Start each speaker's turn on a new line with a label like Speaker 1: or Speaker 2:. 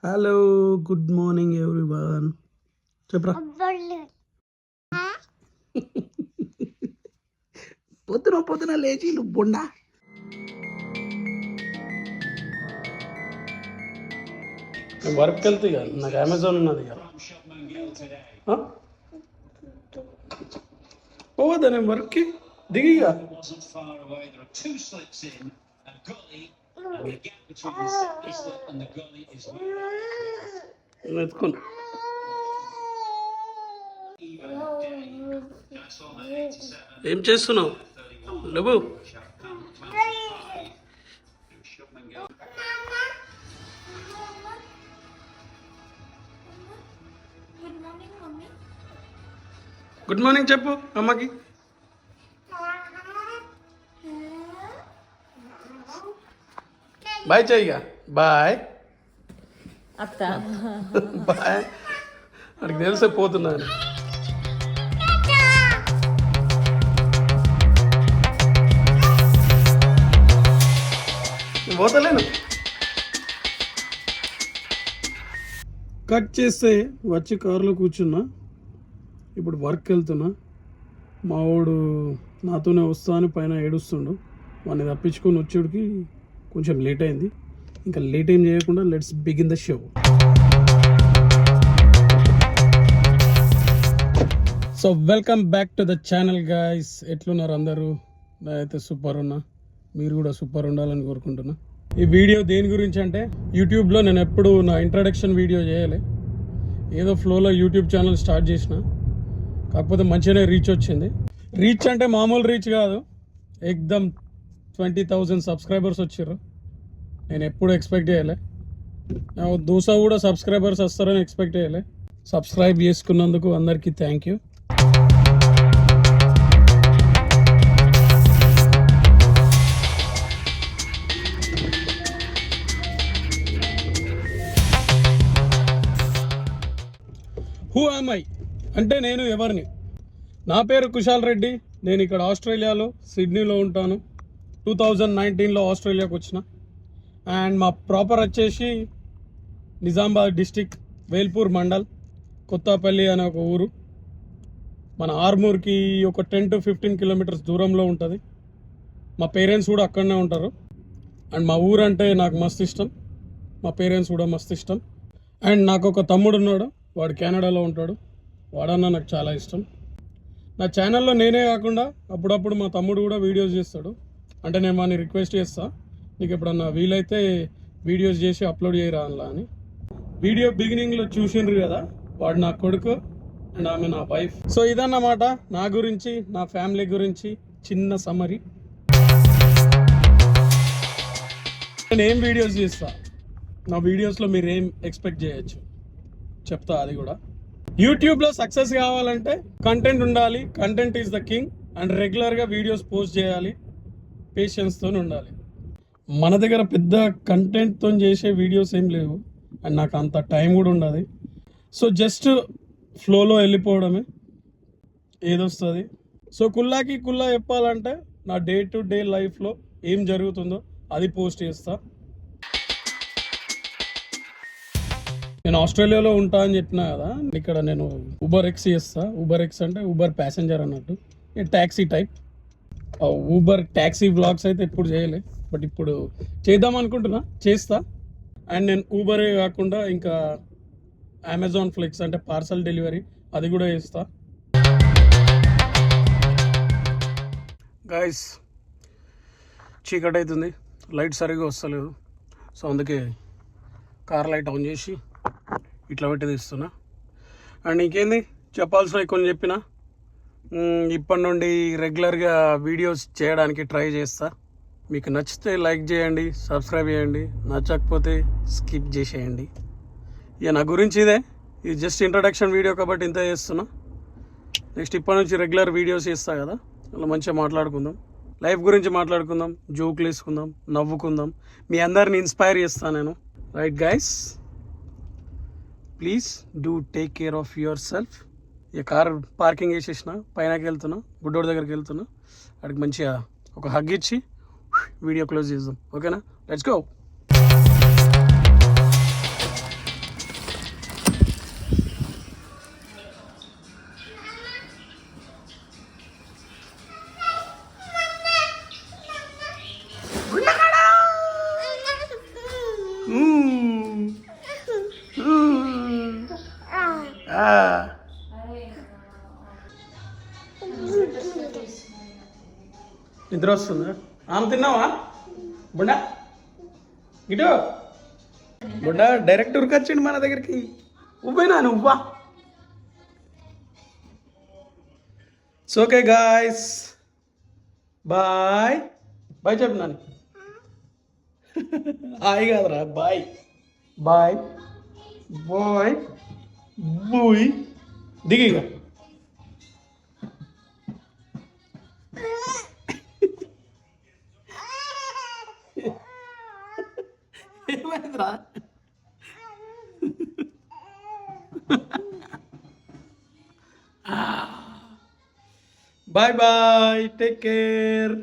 Speaker 1: Hello good morning everyone. చెప్పరా పొద్దున పొద్దున లేచి నువ్వు బొండా వర్క్ వెళ్తే ఇక నాకు అమెజాన్ ఉన్నది ఇక పోవద్దా నేను వర్క్కి దిగి ఇక ఎత్తుకోను ఏం చేస్తున్నావు లేవు గుడ్ మార్నింగ్ చెప్పు అమ్మకి. బాయ్ చెయ్యిగా బాయ్
Speaker 2: అత్త
Speaker 1: బాయ్ అడికి తెలిసే పోతున్నాను. పోతలేను. కట్ చేస్తే వచ్చి కారులో కూర్చున్నా. ఇప్పుడు వర్క్ వెళ్తున్నా. మా వాడు నాతోనే వస్తా అని పైన ఏడుస్తుండు. వాడిని తప్పించుకొని వచ్చేటికి కొంచెం లేట్ అయింది. ఇంకా లేట్ ఏం చేయకుండా let's begin the show. So welcome back to the channel guys. ఎట్లున్నారు అందరూ? నేనైతే సూపర్ ఉన్నా. మీరు కూడా సూపర్ ఉండాలని కోరుకుంటున్నా. ఈ వీడియో దేని గురించి అంటే, యూట్యూబ్లో నేను ఎప్పుడు నా ఇంట్రడక్షన్ వీడియో చేయాలి. ఏదో ఫ్లోలో యూట్యూబ్ ఛానల్ స్టార్ట్ చేసిన, కాకపోతే మంచిగానే రీచ్ వచ్చింది. రీచ్ అంటే మామూలు రీచ్ కాదు, ఎక్దమ్ 20,000 సబ్స్క్రైబర్స్ వచ్చారు. నేను ఎప్పుడు ఎక్స్పెక్ట్ చేయలే. దోసా కూడా సబ్స్క్రైబర్స్ వస్తారని ఎక్స్పెక్ట్ చేయలే. సబ్స్క్రైబ్ చేసుకున్నందుకు అందరికీ thank you. Who am I అంటే నేను ఎవరిని? నా పేరు కుశాల్ రెడ్డి. నేను ఇక్కడ ఆస్ట్రేలియాలో సిడ్నీలో ఉంటాను. 2019లో ఆస్ట్రేలియాకి వచ్చిన. అండ్ మా ప్రాపర్ వచ్చేసి నిజామాబాద్ డిస్టిక్, వేల్పూర్ మండల్, కొత్తపల్లి అనే ఒక ఊరు. మన ఆర్మూర్కి ఒక 10 to 15 కిలోమీటర్స్ దూరంలో ఉంటుంది. మా పేరెంట్స్ కూడా అక్కడనే ఉంటారు. అండ్ మా ఊరు అంటే నాకు మస్తు ఇష్టం, మా పేరెంట్స్ కూడా మస్తు ఇష్టం. అండ్ నాకు ఒక తమ్ముడు ఉన్నాడు, వాడు కెనడాలో ఉంటాడు. వాడన్నా నాకు చాలా ఇష్టం. నా ఛానల్లో నేనే కాకుండా అప్పుడప్పుడు మా తమ్ముడు కూడా వీడియోస్ చేస్తాడు. అంటే నేను వాడిని రిక్వెస్ట్ చేస్తా, నీకు ఎప్పుడన్నా వీలైతే వీడియోస్ చేసి అప్లోడ్ చేయరా అలా అని. వీడియో బిగినింగ్లో చూసిండ్రు కదా, వాడు నా కొడుకు అండ్ ఆమె నా వైఫ్. సో ఇదన్నమాట నా గురించి, నా ఫ్యామిలీ గురించి చిన్న సమ్మరీ. నేను ఏం వీడియోస్ చేస్తా, నా వీడియోస్లో మీరు ఏం ఎక్స్పెక్ట్ చేయొచ్చు చెప్తా. అది కూడా యూట్యూబ్లో సక్సెస్ కావాలంటే కంటెంట్ ఉండాలి. Content is the king. And రెగ్యులర్గా వీడియోస్ పోస్ట్ చేయాలి, పేషెన్స్తో ఉండాలి. మన దగ్గర పెద్ద కంటెంట్తో చేసే వీడియోస్ ఏం లేవు, అండ్ నాకు అంత టైం కూడా ఉండదు. సో జస్ట్ ఫ్లోలో వెళ్ళిపోవడమే, ఏదొస్తుంది. సో కుల్లాకి కుల్లా చెప్పాలంటే నా డే టు డే లైఫ్లో ఏం జరుగుతుందో అది పోస్ట్ చేస్తా. నేను ఆస్ట్రేలియాలో ఉంటా అని చెప్పినా కదా, ఇక్కడ నేను ఊబర్ ఎక్స్ చేస్తా. ఊబర్ ఎక్స్ అంటే ఊబర్ ప్యాసింజర్ అన్నట్టు, taxi type. Uber taxi vlogs అయితే ఎప్పుడు చేయలే, బట్ ఇప్పుడు చేద్దాం అనుకుంటున్నా, చేస్తా. అండ్ నేను ఊబరే కాకుండా ఇంకా అమెజాన్ ఫ్లిక్స్ అంటే పార్సల్ డెలివరీ, అది కూడా చేస్తా. గైస్ చీకటి అవుతుంది, లైట్ సరిగ్గా వస్తలేదు. సో అందుకే కార్ లైట్ ఆన్ చేసి ఇట్లా పెట్టి తీస్తున్నా. అండ్ ఇంకేంది చెప్పాల్సినవి కొన్ని చెప్పిన. ఇప్పటి నుండి రెగ్యులర్గా వీడియోస్ చేయడానికి ట్రై చేస్తా. మీకు నచ్చితే లైక్ చేయండి, సబ్స్క్రైబ్ చేయండి, నచ్చకపోతే స్కిప్ చేసేయండి. ఇక నా గురించి ఇదే, ఇది జస్ట్ ఇంట్రడక్షన్ వీడియో కాబట్టి ఇంత చేస్తున్నా. నెక్స్ట్ ఇప్పటి నుంచి రెగ్యులర్ వీడియోస్ చేస్తా కదా, అలా మంచిగా మాట్లాడుకుందాం, లైఫ్ గురించి మాట్లాడుకుందాం, జోకులు వేసుకుందాం, నవ్వుకుందాం, మీ అందరిని ఇన్స్పైర్ చేస్తాను నేను. Right guys, please do take care of your self. ఈ కార్ పార్కింగ్ వేసేసిన, పైనకి వెళ్తున్నా, బుడ్డోడి దగ్గరికి వెళ్తున్నా. అక్కడికి మంచిగా ఒక హగ్ ఇచ్చి వీడియో క్లోజ్ చేద్దాం. ఓకేనా? Let's go. నిద్ర వస్తుందా? ఆమె తిన్నావా బుడ్డా? ఇటు బుడ్డా డైరెక్ట్ ఉరికొచ్చిండు మన దగ్గరికి. ఉవ్వేనా నువ్వా? It's okay guys, bye bye చెప్పు నాని. హాయ్ కాదురా, బాయ్ బాయ్ బాయ్ బూయ్. దిగిగా ఏమైందిరా? Bye bye, take care.